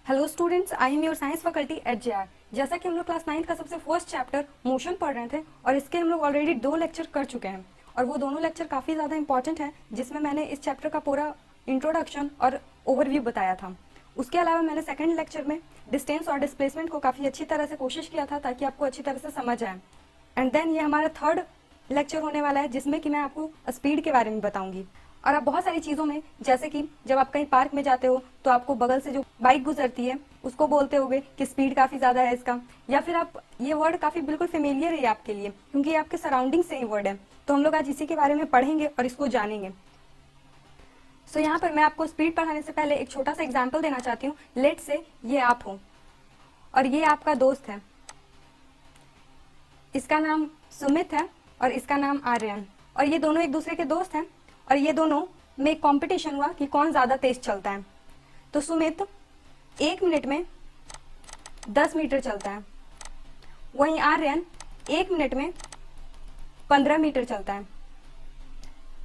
Hello students, I am your science faculty at JR. जैसा कि हम लोग क्लास 9 का सबसे फर्स्ट चैप्टर मोशन पढ़ रहे थे और इसके हम लोग ऑलरेडी 2 लेक्चर कर चुके हैं और वो दोनों लेक्चर काफ़ी ज़्यादा इंपॉर्टेंट हैं, जिसमें मैंने इस चैप्टर का पूरा इंट्रोडक्शन और ओवरव्यू बताया था। उसके अलावा मैंने सेकंड लेक्चर में डिस्टेंस और डिस्प्लेसमेंट को काफ़ी अच्छी तरह से कोशिश किया था ताकि आपको अच्छी तरह से समझ आए। एंड देन ये हमारा थर्ड लेक्चर होने वाला है जिसमें कि मैं आपको स्पीड के बारे में बताऊंगी। और आप बहुत सारी चीज़ों में, जैसे कि जब आप कहीं पार्क में जाते हो तो आपको बगल से जो बाइक गुजरती है उसको बोलते होगे कि स्पीड काफ़ी ज़्यादा है इसका, या फिर आप ये वर्ड काफ़ी बिल्कुल फेमिलियर है आपके लिए क्योंकि ये आपके सराउंडिंग से ही वर्ड है। तो हम लोग आज इसी के बारे में पढ़ेंगे और इसको जानेंगे। सो यहाँ पर मैं आपको स्पीड पढ़ाने से पहले एक छोटा सा एग्जाम्पल देना चाहती हूँ। लेट से ये आप हो और ये आपका दोस्त है, इसका नाम सुमित है और इसका नाम आर्यन, और ये दोनों एक दूसरे के दोस्त हैं और ये दोनों में एक कंपटीशन हुआ कि कौन ज़्यादा तेज चलता है। तो सुमित 1 मिनट में 10 मीटर चलता है, वहीं आर्यन 1 मिनट में 15 मीटर चलता है।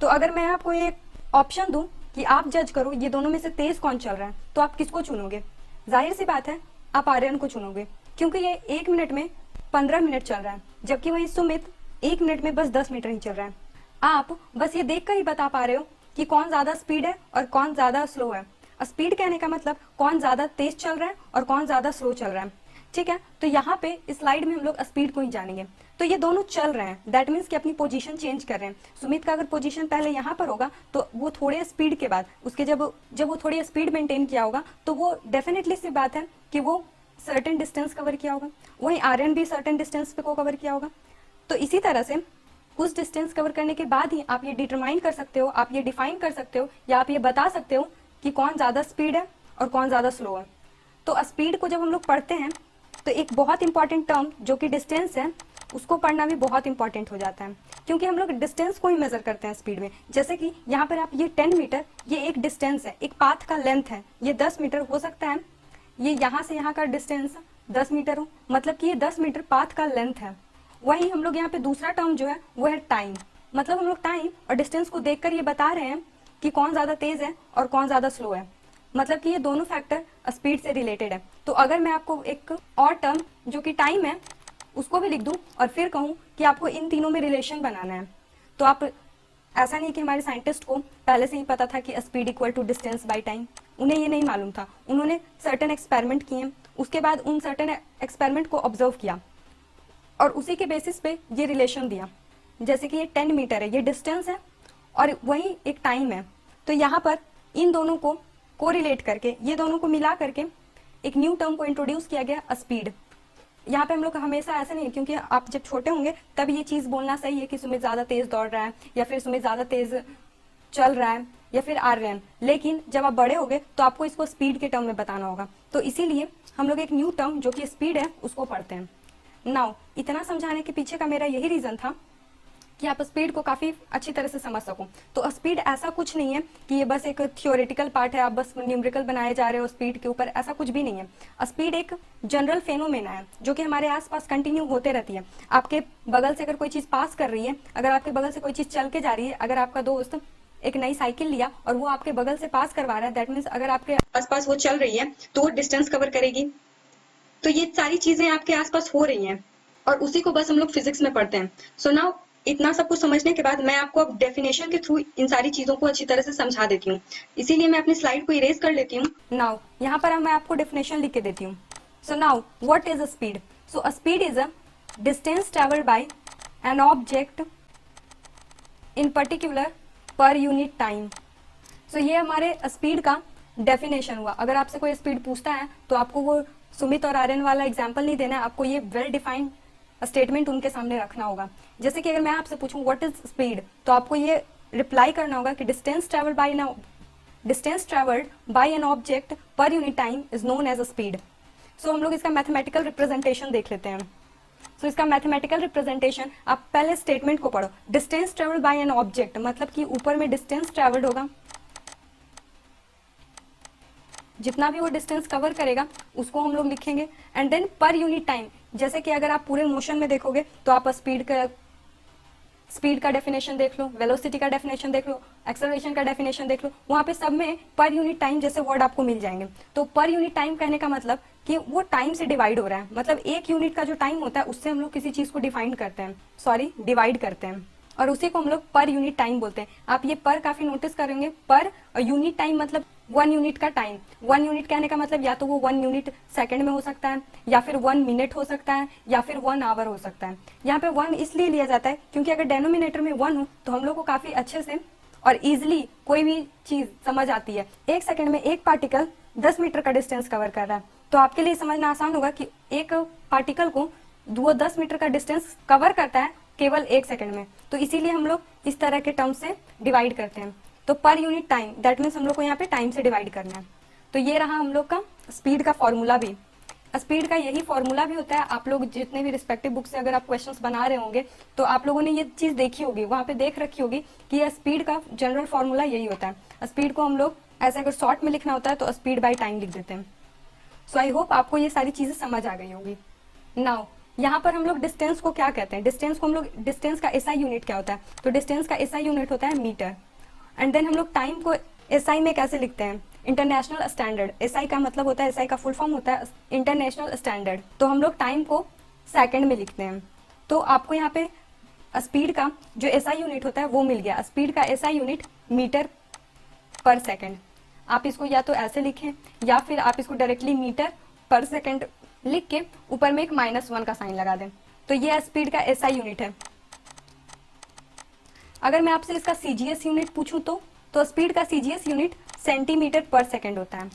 तो अगर मैं आपको एक ऑप्शन दूं कि आप जज करो ये दोनों में से तेज कौन चल रहा है, तो आप किसको चुनोगे? जाहिर सी बात है आप आर्यन को चुनोगे क्योंकि ये 1 मिनट में 15 मिनट चल रहा है, जबकि वही सुमित 1 मिनट में बस 10 मीटर ही चल रहा है। आप बस ये देखकर ही बता पा रहे हो कि कौन ज्यादा स्पीड है और कौन ज्यादा स्लो है। स्पीड कहने का मतलब कौन ज्यादा तेज चल रहा है और कौन ज्यादा स्लो चल रहा है, ठीक है। तो यहाँ पे इस स्लाइड में हम लोग स्पीड को ही जानेंगे। तो ये दोनों चल रहे हैं, दैट मीन्स कि अपनी पोजीशन चेंज कर रहे हैं। सुमित का अगर पोजीशन पहले यहाँ पर होगा तो वो थोड़े स्पीड के बाद उसके जब वो थोड़ी स्पीड मेंटेन किया होगा तो वो डेफिनेटली सी बात है कि वो सर्टेन डिस्टेंस कवर किया होगा। वहीं आर्यन भी सर्टेन डिस्टेंस पे को कवर किया होगा। तो इसी तरह से उस डिस्टेंस कवर करने के बाद ही आप ये डिटरमाइन कर सकते हो, आप ये डिफाइन कर सकते हो या आप ये बता सकते हो कि कौन ज़्यादा स्पीड है और कौन ज़्यादा स्लो है। तो स्पीड को जब हम लोग पढ़ते हैं तो एक बहुत इंपॉर्टेंट टर्म जो कि डिस्टेंस है उसको पढ़ना भी बहुत इंपॉर्टेंट हो जाता है, क्योंकि हम लोग डिस्टेंस को ही मेजर करते हैं स्पीड में। जैसे कि यहाँ पर आप ये 10 मीटर ये एक डिस्टेंस है, एक पाथ का लेंथ है। ये 10 मीटर हो सकता है ये यहाँ से यहाँ का डिस्टेंस 10 मीटर हो, मतलब कि ये 10 मीटर पाथ का लेंथ है। वही हम लोग यहाँ पे दूसरा टर्म जो है वो है टाइम, मतलब हम लोग टाइम और डिस्टेंस को देखकर ये बता रहे हैं कि कौन ज़्यादा तेज है और कौन ज़्यादा स्लो है, मतलब कि ये दोनों फैक्टर स्पीड से रिलेटेड है। तो अगर मैं आपको एक और टर्म जो कि टाइम है उसको भी लिख दूं और फिर कहूँ कि आपको इन तीनों में रिलेशन बनाना है, तो आप ऐसा नहीं कि हमारे साइंटिस्ट को पहले से ही पता था कि speed equal to distance by time, उन्हें ये नहीं मालूम था। उन्होंने सर्टेन एक्सपेरिमेंट किए, उसके बाद उन सर्टेन एक्सपेरिमेंट को ऑब्जर्व किया और उसी के बेसिस पे ये रिलेशन दिया। जैसे कि ये 10 मीटर है, ये डिस्टेंस है और वही एक टाइम है। तो यहाँ पर इन दोनों को कोरिलेट करके, ये दोनों को मिला करके एक न्यू टर्म को इंट्रोड्यूस किया गया, स्पीड। यहाँ पे हम लोग हमेशा ऐसा नहीं, क्योंकि आप जब छोटे होंगे तब ये चीज़ बोलना सही है कि सुमित ज़्यादा तेज दौड़ रहा है या फिर सुमित ज़्यादा तेज चल रहा है या फिर आर्यन, लेकिन जब आप बड़े होगे तो आपको इसको स्पीड के टर्म में बताना होगा। तो इसीलिए हम लोग एक न्यू टर्म जो कि स्पीड है उसको पढ़ते हैं। नाउ इतना समझाने के पीछे का मेरा यही रीज़न था कि आप स्पीड को काफ़ी अच्छी तरह से समझ सको। तो स्पीड ऐसा कुछ नहीं है कि ये बस एक थियोरेटिकल पार्ट है, आप बस न्यूमेरिकल बनाए जा रहे हो स्पीड के ऊपर, ऐसा कुछ भी नहीं है। स्पीड एक जनरल फेनोमेना है जो कि हमारे आसपास कंटिन्यू होते रहती है। आपके बगल से अगर कोई चीज़ पास कर रही है, अगर आपके बगल से कोई चीज़ चल के जा रही है, अगर आपका दोस्त एक नई साइकिल लिया और वो आपके बगल से पास करवा रहा है, दैट मीन्स अगर आपके आसपास वो चल रही है तो वो डिस्टेंस कवर करेगी। तो ये सारी चीजें आपके आसपास हो रही हैं और उसी को बस हम लोग फिजिक्स में पढ़ते हैं। सो नाउ इतना सब कुछ समझने के बाद मैं आपको अब डेफिनेशन के थ्रू इन सारी चीजों को अच्छी तरह से समझा देती हूँ। इसीलिए मैं अपनी स्लाइड को इरेज कर लेती हूँ। नाउ यहाँ पर मैं आपको डेफिनेशन लिख के देती हूँ। So now what is a speed? So a speed is a distance travelled by an object in particular per unit time. So ये हमारे स्पीड का डेफिनेशन हुआ। अगर आपसे कोई स्पीड पूछता है तो आपको वो सुमित और आर्यन वाला एग्जाम्पल नहीं देना है, आपको ये वेल डिफाइंड स्टेटमेंट उनके सामने रखना होगा। जैसे कि अगर मैं आपसे पूछूं व्हाट इज स्पीड, तो आपको ये रिप्लाई करना होगा कि distance travelled by an object per unit time is known as a speed. So हम लोग इसका मैथमेटिकल रिप्रेजेंटेशन देख लेते हैं। सो इसका मैथमेटिकल रिप्रेजेंटेशन, आप पहले स्टेटमेंट को पढ़ो। Distance travelled by an object मतलब कि ऊपर में डिस्टेंस ट्रेवल्ड होगा, जितना भी वो डिस्टेंस कवर करेगा उसको हम लोग लिखेंगे। And then per unit time, जैसे कि अगर आप पूरे मोशन में देखोगे तो आप स्पीड का स्पीड का डेफिनेशन देख लो, वेलोसिटी का डेफिनेशन देख लो, एक्सेलरेशन का डेफिनेशन देख लो, वहाँ पे सब में पर यूनिट टाइम जैसे वर्ड आपको मिल जाएंगे। तो पर यूनिट टाइम कहने का मतलब कि वो टाइम से डिवाइड हो रहा है, मतलब एक यूनिट का जो टाइम होता है उससे हम लोग किसी चीज को डिफाइन करते हैं, सॉरी डिवाइड करते हैं, और उसी को हम लोग पर यूनिट टाइम बोलते हैं। आप ये पर काफी नोटिस करेंगे, पर और यूनिट टाइम मतलब 1 यूनिट का टाइम। 1 यूनिट कहने का मतलब या तो वो 1 यूनिट सेकंड में हो सकता है, या फिर 1 मिनट हो सकता है, या फिर 1 आवर हो सकता है। यहाँ पे 1 इसलिए लिया जाता है क्योंकि अगर डेनोमिनेटर में 1 हो तो हम लोग को काफी अच्छे से और इजिली कोई भी चीज समझ आती है। एक सेकंड में एक पार्टिकल 10 मीटर का डिस्टेंस कवर कर रहा है, तो आपके लिए समझना आसान होगा कि एक पार्टिकल को वो 10 मीटर का डिस्टेंस कवर करता है केवल 1 सेकंड में। तो इसीलिए हम लोग इस तरह के टर्म से डिवाइड करते हैं। तो पर यूनिट टाइम, दैट मीन्स हम लोग को यहाँ पे टाइम से डिवाइड करना है। तो ये रहा हम लोग का स्पीड का फॉर्मूला भी। स्पीड का यही फॉर्मूला भी होता है। आप लोग जितने भी रिस्पेक्टिव बुक से अगर आप क्वेश्चंस बना रहे होंगे तो आप लोगों ने ये चीज देखी होगी, वहां पे देख रखी होगी कि यह स्पीड का जनरल फॉर्मूला यही होता है। स्पीड को हम लोग ऐसे अगर शॉर्ट में लिखना होता है तो स्पीड बाय टाइम लिख देते हैं। सो आई होप आपको ये सारी चीजें समझ आ गई होगी। नाउ यहाँ पर हम लोग डिस्टेंस को क्या कहते हैं, डिस्टेंस को हम लोग, डिस्टेंस का एसआई यूनिट क्या होता है, तो डिस्टेंस का एसआई यूनिट होता है मीटर। एंड देन हम लोग टाइम को एसआई में कैसे लिखते हैं, इंटरनेशनल स्टैंडर्ड। एसआई का मतलब होता है, एसआई का फुल फॉर्म होता है इंटरनेशनल स्टैंडर्ड। तो हम लोग टाइम को सेकंड में लिखते हैं। तो आपको यहाँ पे स्पीड का जो एसआई यूनिट होता है वो मिल गया। स्पीड का एसआई यूनिट मीटर पर सेकंड। आप इसको या तो ऐसे लिखें या फिर आप इसको डायरेक्टली मीटर पर सेकंड लिख के ऊपर में एक -1 का साइन लगा दें। तो ये स्पीड का एसआई यूनिट है। अगर मैं आपसे इसका सीजीएस यूनिट पूछूं तो स्पीड का सीजीएस यूनिट सेंटीमीटर पर सेकंड होता है,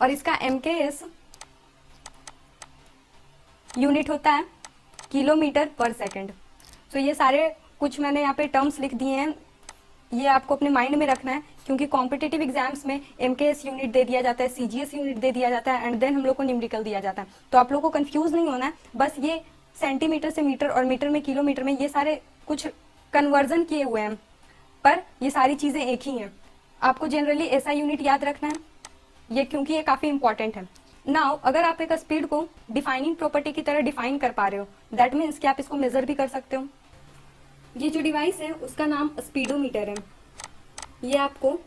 और इसका एमकेएस यूनिट होता है किलोमीटर पर सेकंड। तो ये सारे कुछ मैंने यहाँ पे टर्म्स लिख दिए हैं, ये आपको अपने माइंड में रखना है, क्योंकि कॉम्पिटिटिव एग्जाम्स में एमकेएस यूनिट दे दिया जाता है, सीजीएस यूनिट दे दिया जाता है, एंड देन हम लोग को न्यूमेरिकल दिया जाता है। तो आप लोग को कंफ्यूज नहीं होना है, बस ये सेंटीमीटर से मीटर और मीटर में किलोमीटर में ये सारे कुछ कन्वर्जन किए हुए हैं, पर ये सारी चीजें एक ही हैं। आपको जनरली ऐसा यूनिट याद रखना है ये, क्योंकि ये काफी इंपॉर्टेंट है। नाउ अगर आप एक स्पीड को डिफाइनिंग प्रॉपर्टी की तरह डिफाइन कर पा रहे हो, दैट मीन्स कि आप इसको मेजर भी कर सकते हो। ये जो डिवाइस है उसका नाम स्पीडोमीटर है। ये आपको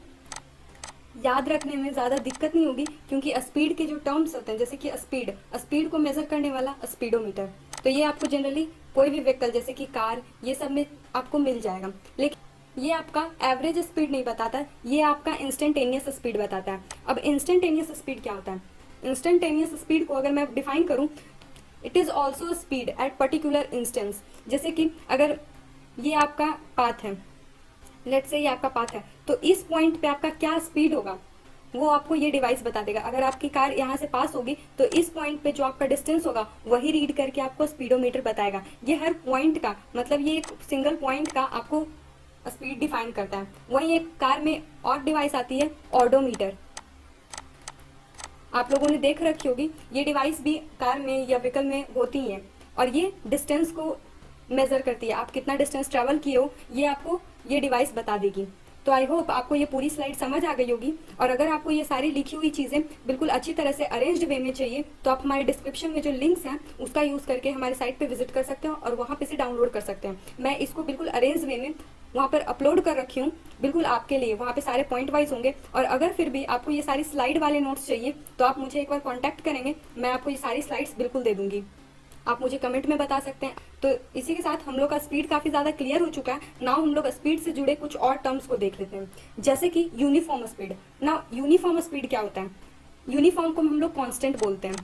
याद रखने में ज्यादा दिक्कत नहीं होगी, क्योंकि स्पीड के जो टर्म्स होते हैं, जैसे कि स्पीड को मेजर करने वाला स्पीडोमीटर, तो ये आपको जनरली कोई भी व्हीकल जैसे कि कार, ये सब में आपको मिल जाएगा। लेकिन ये आपका एवरेज स्पीड नहीं बताता, ये आपका इंस्टेंटेनियस स्पीड बताता है। अब इंस्टेंटेनियस स्पीड क्या होता है? इंस्टेंटेनियस स्पीड को अगर मैं डिफाइन करूं, it is also speed at particular instance. जैसे कि अगर ये आपका पाथ है, लेट्स से ये आपका पाथ है, तो इस पॉइंट पे आपका क्या स्पीड होगा वो आपको ये डिवाइस बता देगा। अगर आपकी कार यहाँ से पास होगी तो इस पॉइंट पे जो आपका डिस्टेंस होगा वही रीड करके आपको स्पीडोमीटर बताएगा। ये हर पॉइंट का मतलब, ये एक सिंगल पॉइंट का आपको स्पीड डिफाइन करता है। वहीं एक कार में और डिवाइस आती है ऑडोमीटर, आप लोगों ने देख रखी होगी। ये डिवाइस भी कार में या व्हीकल में होती है, और ये डिस्टेंस को मेजर करती है। आप कितना डिस्टेंस ट्रेवल किए हो ये आपको ये डिवाइस बता देगी। तो आई होप आपको ये पूरी स्लाइड समझ आ गई होगी। और अगर आपको ये सारी लिखी हुई चीजें बिल्कुल अच्छी तरह से अरेंज्ड वे में चाहिए तो आप हमारे डिस्क्रिप्शन में जो लिंक्स हैं उसका यूज करके हमारे साइट पे विजिट कर सकते हो और वहां पे से डाउनलोड कर सकते हैं। मैं इसको बिल्कुल अरेंज वे में वहां पर अपलोड कर रखी हूँ बिल्कुल आपके लिए। वहां पे सारे पॉइंट वाइज होंगे, और अगर फिर भी आपको ये सारी स्लाइड वाले नोट्स चाहिए तो आप मुझे एक बार कॉन्टैक्ट करेंगे, मैं आपको ये सारी स्लाइड्स बिल्कुल दे दूंगी। आप मुझे कमेंट में बता सकते हैं। तो इसी के साथ हम लोग का स्पीड काफी ज्यादा क्लियर हो चुका है। नाउ हम लोग स्पीड से जुड़े कुछ और टर्म्स को देख लेते हैं, जैसे कि uniform speed. Now uniform speed क्या होता है? यूनिफॉर्म को हम लोग कांस्टेंट बोलते हैं।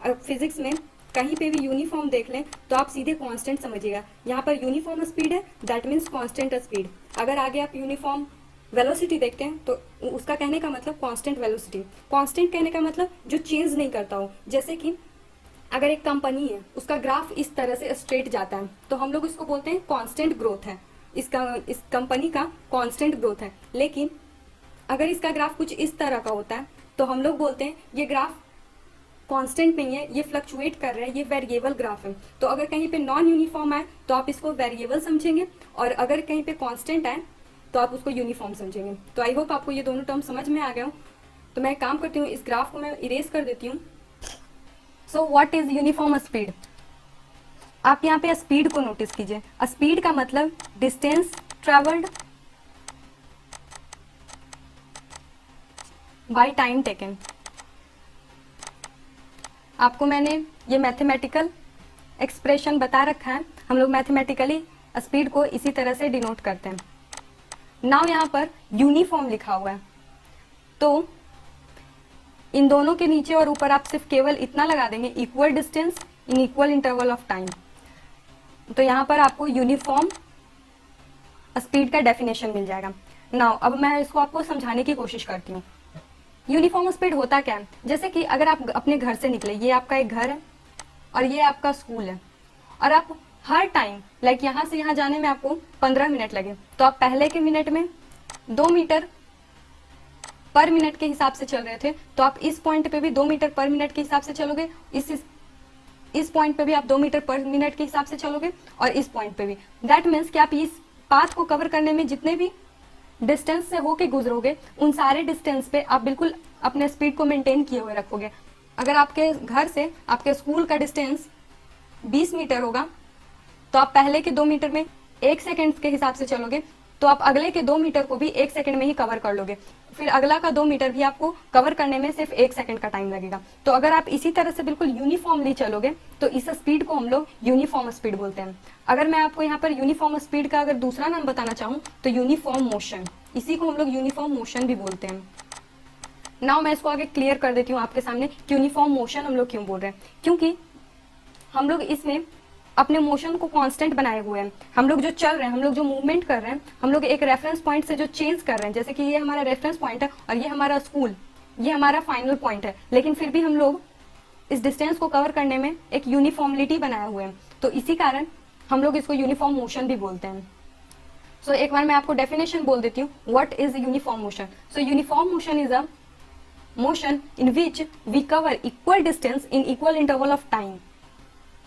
और फिजिक्स में कहीं पे भी यूनिफॉर्म देख लें तो आप सीधे कांस्टेंट समझिएगा। यहाँ पर यूनिफॉर्म स्पीड है, दैट मीन्स कांस्टेंट स्पीड। अगर आगे आप यूनिफॉर्म वेलोसिटी देखते हैं तो उसका कहने का मतलब कांस्टेंट वेलोसिटी। कांस्टेंट कहने का मतलब जो चेंज नहीं करता हो। जैसे कि अगर एक कंपनी है, उसका ग्राफ इस तरह से स्ट्रेट जाता है तो हम लोग इसको बोलते हैं कांस्टेंट ग्रोथ है, इस कंपनी का कांस्टेंट ग्रोथ है। लेकिन अगर इसका ग्राफ कुछ इस तरह का होता है तो हम लोग बोलते हैं ये ग्राफ कांस्टेंट नहीं है, ये फ्लक्चुएट कर रहा है, ये वेरिएबल ग्राफ है। तो अगर कहीं पे नॉन यूनिफॉर्म आए तो आप इसको वेरिएबल समझेंगे, और अगर कहीं पे कांस्टेंट आए तो आप उसको यूनिफॉर्म समझेंगे। तो आई होप आपको ये दोनों टर्म समझ में आ गए हो। तो मैं काम करती हूँ, इस ग्राफ को मैं इरेज कर देती हूँ। So what is uniform speed? आप यहाँ पे स्पीड को नोटिस कीजिए। स्पीड का मतलब distance travelled by time taken. आपको मैंने ये मैथमेटिकल एक्सप्रेशन बता रखा है, हम लोग मैथमेटिकली स्पीड को इसी तरह से डिनोट करते हैं। नाउ यहाँ पर यूनिफॉर्म लिखा हुआ है, तो इन दोनों के नीचे और ऊपर आप सिर्फ केवल इतना लगा देंगे, equal distance in equal interval of time. तो यहाँ पर आपको यूनिफॉर्म स्पीड का डेफिनेशन मिल जाएगा। नाउ अब मैं इसको आपको समझाने की कोशिश करती हूँ। यूनिफॉर्म स्पीड होता क्या है, जैसे कि अगर आप अपने घर से निकले, ये आपका एक घर है और ये आपका स्कूल है, और आप हर टाइम लाइक यहाँ से यहाँ जाने में आपको 15 मिनट लगे, तो आप पहले के मिनट में 2 मीटर पर मिनट के हिसाब से चल रहे थे, तो आप इस पॉइंट पे भी 2 मीटर पर मिनट के हिसाब से चलोगे, इस पॉइंट पे भी आप 2 मीटर पर मिनट के हिसाब से चलोगे, और इस पॉइंट पे भी। दैट मीन्स कि आप इस पाथ को कवर करने में जितने भी डिस्टेंस से होके गुजरोगे, उन सारे डिस्टेंस पे आप बिल्कुल अपने स्पीड को मेंटेन किए हुए रखोगे। अगर आपके घर से आपके स्कूल का डिस्टेंस 20 मीटर होगा, तो आप पहले के 2 मीटर में 1 सेकंड के हिसाब से चलोगे, तो आप अगले के 2 मीटर को भी 1 सेकंड में ही कवर कर लोगे। फिर अगला का 2 मीटर भी आपको कवर करने में सिर्फ 1 सेकंड का टाइम लगेगा। तो अगर आप इसी तरह से बिल्कुल यूनिफॉर्मली चलोगे, तो इस स्पीड को हम लोग यूनिफॉर्म स्पीड बोलते हैं। अगर मैं आपको यहाँ पर यूनिफॉर्म स्पीड का अगर दूसरा नाम बताना चाहूँ, तो यूनिफॉर्म मोशन, इसी को हम लोग यूनिफॉर्म मोशन भी बोलते हैं। नाउ मैं इसको आगे क्लियर कर देती हूँ आपके सामने कि यूनिफॉर्म मोशन हम लोग क्यों बोल रहे हैं। क्योंकि हम लोग इसमें अपने मोशन को कांस्टेंट बनाए हुए हैं। हम लोग जो चल रहे हैं, हम लोग जो मूवमेंट कर रहे हैं, हम लोग एक रेफरेंस पॉइंट से जो चेंज कर रहे हैं, जैसे कि ये हमारा रेफरेंस पॉइंट है और ये हमारा स्कूल, ये हमारा फाइनल पॉइंट है, लेकिन फिर भी हम लोग इस डिस्टेंस को कवर करने में एक यूनिफॉर्मिलिटी बनाए हुए हैं, तो इसी कारण हम लोग इसको यूनिफॉर्म मोशन भी बोलते हैं। सो एक बार मैं आपको डेफिनेशन बोल देती हूँ, what is uniform motion. So uniform motion is a motion in which we cover equal distance in equal interval of time.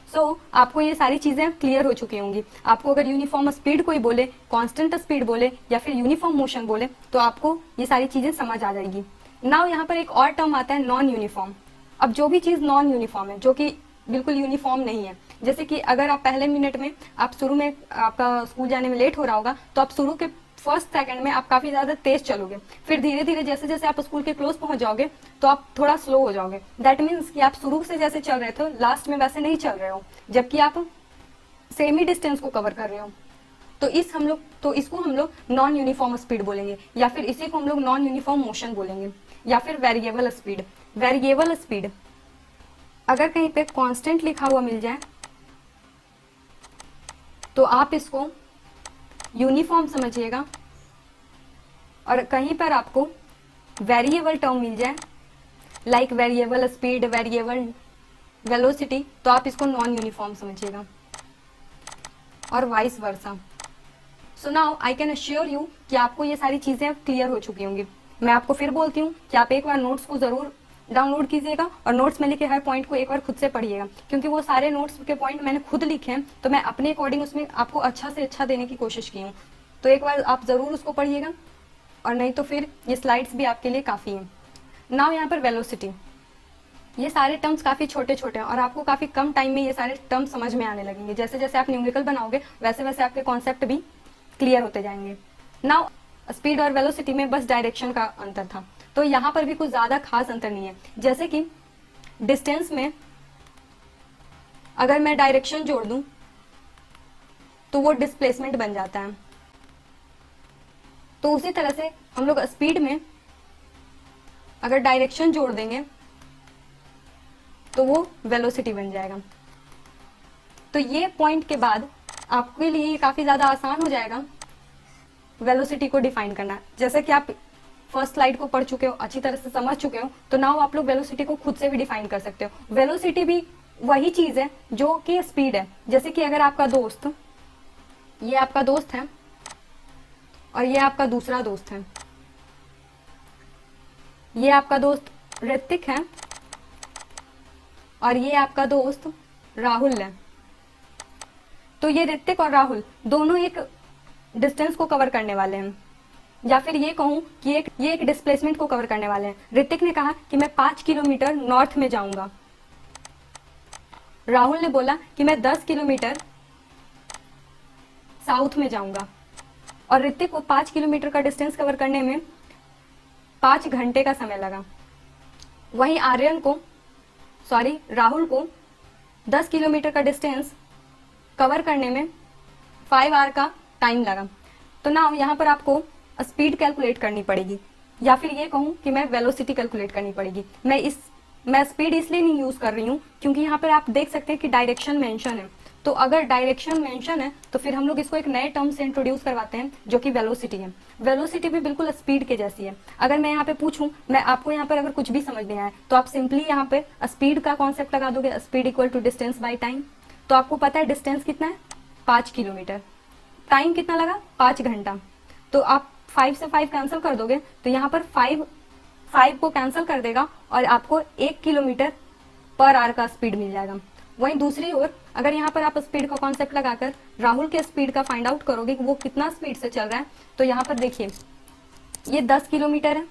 So आपको ये सारी चीजें क्लियर हो चुकी होंगी। आपको अगर यूनिफॉर्म स्पीड कोई बोले, कांस्टेंट स्पीड बोले या फिर यूनिफॉर्म मोशन बोले, तो आपको ये सारी चीजें समझ आ जाएगी। नाउ यहाँ पर एक और टर्म आता है नॉन यूनिफॉर्म। अब जो भी चीज नॉन यूनिफॉर्म है, जो कि बिल्कुल यूनिफॉर्म नहीं है, जैसे कि अगर आप पहले मिनट में, आप शुरू में आपका स्कूल जाने में लेट हो रहा होगा, तो आप शुरू के फर्स्ट सेकंड में आप काफी ज्यादा तेज चलोगे, फिर धीरे धीरे जैसे जैसे आप स्कूल के क्लोज पहुंच जाओगे, तो आप थोड़ा स्लो हो जाओगे। दैट मीन्स कि आप शुरू से जैसे चल रहे थे, लास्ट में वैसे नहीं चल रहे हो, जबकि आप सेम ही डिस्टेंस को कवर कर रहे हो। तो इसको हम लोग नॉन यूनिफॉर्म स्पीड बोलेंगे, या फिर इसी को हम लोग नॉन यूनिफॉर्म मोशन बोलेंगे, या फिर वेरिएबल स्पीड। वेरिएबल स्पीड अगर कहीं पे कांस्टेंट लिखा हुआ मिल जाए, तो आप इसको यूनिफॉर्म समझिएगा, और कहीं पर आपको वेरिएबल टर्म मिल जाए like variable speed, variable velocity, तो आप इसको नॉन यूनिफॉर्म समझिएगा, और vice versa. So now I can assure you कि आपको ये सारी चीजें क्लियर हो चुकी होंगी। मैं आपको फिर बोलती हूँ कि आप एक बार नोट्स को जरूर डाउनलोड कीजिएगा और नोट्स में लिखे हर पॉइंट को एक बार खुद से पढ़िएगा, क्योंकि वो सारे नोट्स के पॉइंट मैंने खुद लिखे हैं, तो मैं अपने अकॉर्डिंग उसमें आपको अच्छा से अच्छा देने की कोशिश की हूँ। तो एक बार आप जरूर उसको पढ़िएगा, और नहीं तो फिर ये स्लाइड्स भी आपके लिए काफी हैं। नाउ यहाँ पर वेलोसिटी, ये सारे टर्म्स काफी छोटे छोटे हैं और आपको काफी कम टाइम में ये सारे टर्म्स समझ में आने लगेंगे। जैसे जैसे आप न्यूमेरिकल बनाओगे, वैसे वैसे आपके कॉन्सेप्ट भी क्लियर होते जाएंगे। नाउ स्पीड और वेलोसिटी में बस डायरेक्शन का अंतर था, तो यहाँ पर भी कुछ ज्यादा खास अंतर नहीं है। जैसे कि डिस्टेंस में अगर मैं डायरेक्शन जोड़ दूं, तो वो डिस्प्लेसमेंट बन जाता है। तो उसी तरह से हम लोग स्पीड में अगर डायरेक्शन जोड़ देंगे, तो वो वेलोसिटी बन जाएगा। तो ये पॉइंट के बाद आपके लिए काफी ज्यादा आसान हो जाएगा वेलोसिटी को डिफाइन करना। जैसे कि आप फर्स्ट स्लाइड को पढ़ चुके हो, अच्छी तरह से समझ चुके हो, तो नाउ आप लोग वेलोसिटी को खुद से भी डिफाइन कर सकते हो। वेलोसिटी भी वही चीज है जो कि स्पीड है। जैसे कि अगर आपका दोस्त, ये आपका दोस्त है और ये आपका दूसरा दोस्त है, ये आपका दोस्त ऋतिक है और ये आपका दोस्त राहुल है। तो ये ऋतिक और राहुल दोनों एक डिस्टेंस को कवर करने वाले हैं, या फिर ये कहूं कि ये एक डिस्प्लेसमेंट को कवर करने वाले हैं। ऋतिक ने कहा कि मैं 5 किलोमीटर नॉर्थ में जाऊंगा, राहुल ने बोला कि मैं 10 किलोमीटर साउथ में जाऊंगा और ऋतिक को 5 किलोमीटर का डिस्टेंस कवर करने में 5 घंटे का समय लगा। वहीं राहुल को 10 किलोमीटर का डिस्टेंस कवर करने में 5 आवर का टाइम लगा। तो नाउ यहाँ पर आपको स्पीड कैलकुलेट करनी पड़ेगी, या फिर ये कहूँ कि मैं वेलोसिटी कैलकुलेट करनी पड़ेगी। मैं स्पीड इसलिए नहीं यूज कर रही हूँ क्योंकि यहाँ पर आप देख सकते हैं कि डायरेक्शन मेंशन है। तो अगर डायरेक्शन मेंशन है तो फिर हम लोग इसको एक नए टर्म से इंट्रोड्यूस करवाते हैं जो कि वेलोसिटी है। वेलोसिटी भी बिल्कुल स्पीड के जैसी है। अगर मैं यहाँ पे पूछूं, मैं आपको यहाँ पर अगर कुछ भी समझ नहीं आया तो आप सिंपली यहाँ पे स्पीड का कॉन्सेप्ट लगा दोगे, speed equal to distance by time. तो आपको पता है डिस्टेंस कितना है, 5 किलोमीटर, टाइम कितना लगा, 5 घंटा। तो आप 5 से 5 कैंसिल कर दोगे तो यहाँ पर 5 को कैंसिल कर देगा और आपको 1 किलोमीटर पर आवर का स्पीड मिल जाएगा। वहीं दूसरी ओर अगर यहाँ पर आप स्पीड का कॉन्सेप्ट लगाकर राहुल के स्पीड का फाइंड आउट करोगे कि वो कितना स्पीड से चल रहा है, तो यहाँ पर देखिए ये 10 किलोमीटर है।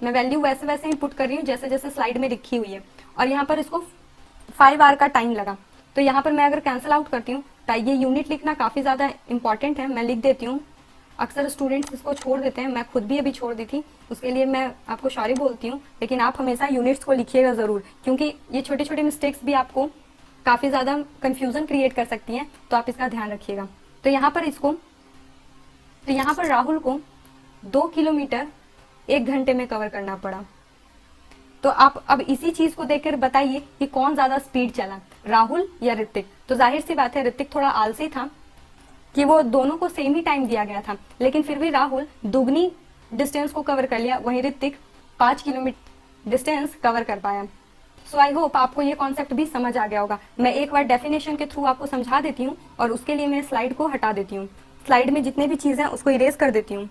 मैं वैल्यू वैसे वैसे ही पुट कर रही हूँ जैसे जैसे स्लाइड में लिखी हुई है, और यहाँ पर इसको 5 आवर का टाइम लगा। तो यहाँ पर मैं अगर कैंसिल आउट करती हूँ, ये यूनिट लिखना काफी ज्यादा इंपॉर्टेंट है, मैं लिख देती हूँ। अक्सर स्टूडेंट्स इसको छोड़ देते हैं, मैं खुद भी अभी छोड़ दी थी, उसके लिए मैं आपको सॉरी बोलती हूँ। लेकिन आप हमेशा यूनिट्स को लिखिएगा जरूर, क्योंकि ये छोटे छोटे मिस्टेक्स भी आपको काफी ज्यादा कंफ्यूजन क्रिएट कर सकती हैं, तो आप इसका ध्यान रखिएगा। तो यहाँ पर राहुल को 2 किलोमीटर 1 घंटे में कवर करना पड़ा। तो आप अब इसी चीज को देखकर बताइए कि कौन ज्यादा स्पीड चला, राहुल या ऋतिक। तो जाहिर सी बात है ऋतिक थोड़ा आलसी था कि वो दोनों को सेम ही टाइम दिया गया था, लेकिन फिर भी राहुल दुगनी डिस्टेंस को कवर कर लिया, वहीं ऋतिक 5 किलोमीटर डिस्टेंस कवर कर पाया। सो आई होप आपको ये कॉन्सेप्ट भी समझ आ गया होगा। मैं एक बार डेफिनेशन के थ्रू आपको समझा देती हूँ और उसके लिए मैं स्लाइड को हटा देती हूँ, स्लाइड में जितने भी चीजें उसको इरेज कर देती हूँ।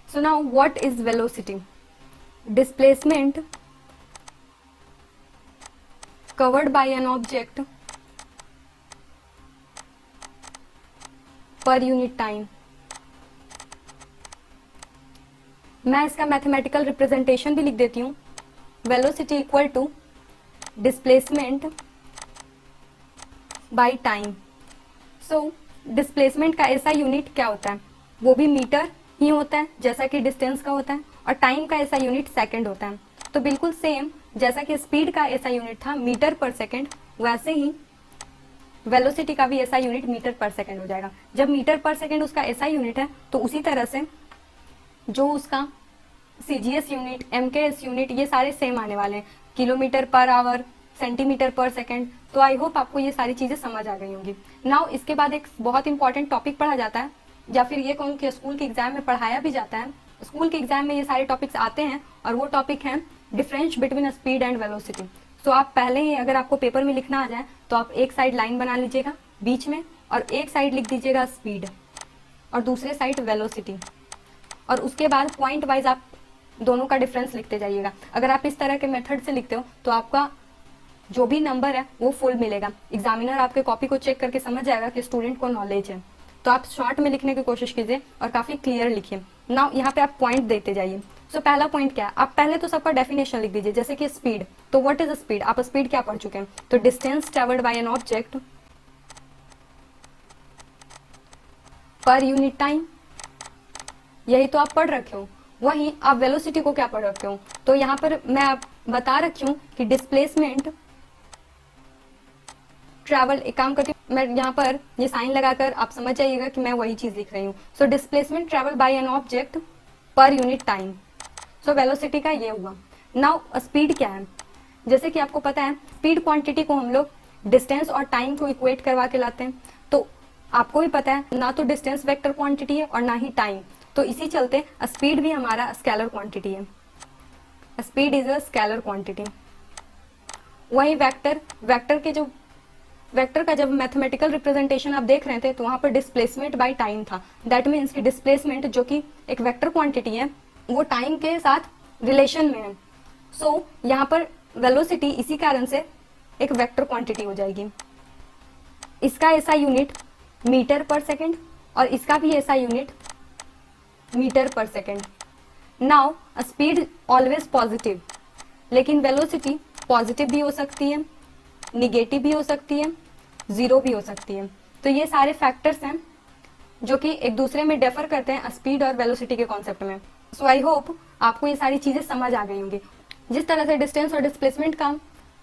So now what is velocity? Displacement covered by an object per unit time। मैं इसका मैथमेटिकल रिप्रेजेंटेशन भी लिख देती हूँ, velocity equal to displacement by time. So displacement का ऐसा यूनिट क्या होता है, वो भी मीटर ही होता है जैसा कि डिस्टेंस का होता है, और टाइम का ऐसा यूनिट सेकंड होता है। तो बिल्कुल सेम जैसा कि स्पीड का ऐसा यूनिट था मीटर पर सेकंड, वैसे ही वेलोसिटी का भी ऐसा यूनिट मीटर पर सेकंड हो जाएगा। जब मीटर पर सेकंड उसका ऐसा यूनिट है तो उसी तरह से जो उसका सीजीएस यूनिट, एमकेएस यूनिट, ये सारे सेम आने वाले हैं, किलोमीटर पर आवर, सेंटीमीटर पर सेकंड। तो आई होप आपको ये सारी चीजें समझ आ गई होंगी। नाउ इसके बाद एक बहुत इंपॉर्टेंट टॉपिक पढ़ा जाता है, या फिर ये कहूँ कि स्कूल के एग्जाम में पढ़ाया भी जाता है। स्कूल के एग्जाम में ये सारे टॉपिक्स आते हैं और वो टॉपिक है difference between speed and velocity. तो आप पहले ही अगर आपको पेपर में लिखना आ जाए तो आप एक साइड लाइन बना लीजिएगा बीच में, और एक साइड लिख दीजिएगा स्पीड और दूसरे साइड वेलोसिटी, और उसके बाद पॉइंट वाइज आप दोनों का डिफरेंस लिखते जाइएगा। अगर आप इस तरह के मेथड से लिखते हो तो आपका जो भी नंबर है वो फुल मिलेगा। एग्जामिनर आपके कॉपी को चेक करके समझ जाएगा कि स्टूडेंट को नॉलेज है। तो आप शॉर्ट में लिखने की कोशिश कीजिए और काफी क्लियर लिखिए। नाउ यहाँ पे आप पॉइंट देते जाइए। सो पहला पॉइंट क्या है, आप पहले तो सबका डेफिनेशन लिख दीजिए, जैसे कि स्पीड। तो व्हाट इज स्पीड, आप स्पीड क्या पढ़ चुके हैं? तो distance travelled by an object per unit time, यही तो आप पढ़ रखे हो। वहीं आप वेलोसिटी को क्या पढ़ रखे हो? तो यहाँ पर मैं आप बता रखी हूँ कि डिस्प्लेसमेंट ट्रैवल, एक काम करती हूँ मैं यहाँ पर ये साइन लगाकर आप समझ जाइएगा कि मैं वही चीज लिख रही हूँ। So displacement travel by an object per unit time. So velocity का ये हुआ। नाउ स्पीड क्या है? जैसे कि आपको पता है स्पीड क्वांटिटी को हम लोग डिस्टेंस और टाइम को इक्वेट करवा के लाते हैं। तो आपको भी पता है ना तो डिस्टेंस वेक्टर क्वांटिटी है और ना ही टाइम, तो इसी चलते स्पीड भी हमारा स्केलर क्वांटिटी है। Speed is a scalar quantity. वही वेक्टर का जब मैथमेटिकल रिप्रेजेंटेशन आप देख रहे थे तो वहां पर डिस्प्लेसमेंट बाय टाइम था। दैट मीन्स कि डिस्प्लेसमेंट जो कि एक वेक्टर क्वांटिटी है वो टाइम के साथ रिलेशन में है। सो यहाँ पर वेलोसिटी इसी कारण से एक वेक्टर क्वांटिटी हो जाएगी। इसका ऐसा यूनिट मीटर पर सेकंड और इसका भी ऐसा यूनिट मीटर पर second. Now speed always positive, लेकिन वेलोसिटी पॉजिटिव भी हो सकती है निगेटिव भी हो सकती है, जीरो भी हो सकती है। तो ये सारे फैक्टर्स हैं जो कि एक दूसरे में डिफर करते हैं स्पीड और वेलोसिटी के कॉन्सेप्ट में। सो आई होप आपको ये सारी चीजें समझ आ गई होंगी। जिस तरह से डिस्टेंस और डिस्प्लेसमेंट का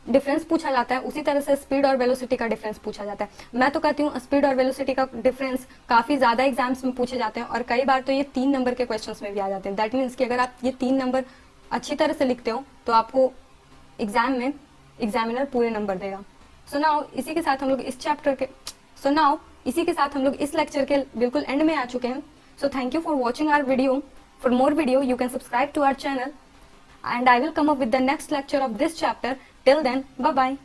डिफरेंस पूछा जाता है, उसी तरह से स्पीड और वेलोसिटी का डिफरेंस पूछा जाता है। मैं तो कहती हूँ स्पीड और वेलोसिटी का डिफरेंस काफी ज्यादा एग्जाम्स में पूछे जाते हैं और कई बार तो ये 3 नंबर के क्वेश्चंस में भी आ जाते हैं। दैट मीन्स कि अगर आप ये 3 नंबर अच्छी तरह से लिखते हो तो आपको एग्जाम में एग्जामिनर पूरे नंबर देगा। सो नाउ इसी के साथ हम लोग इस लेक्चर के बिल्कुल एंड में आ चुके हैं। So thank you for watching our video. For more video you can subscribe to our channel and I will come up with the next lecture of this chapter. Till then, bye bye.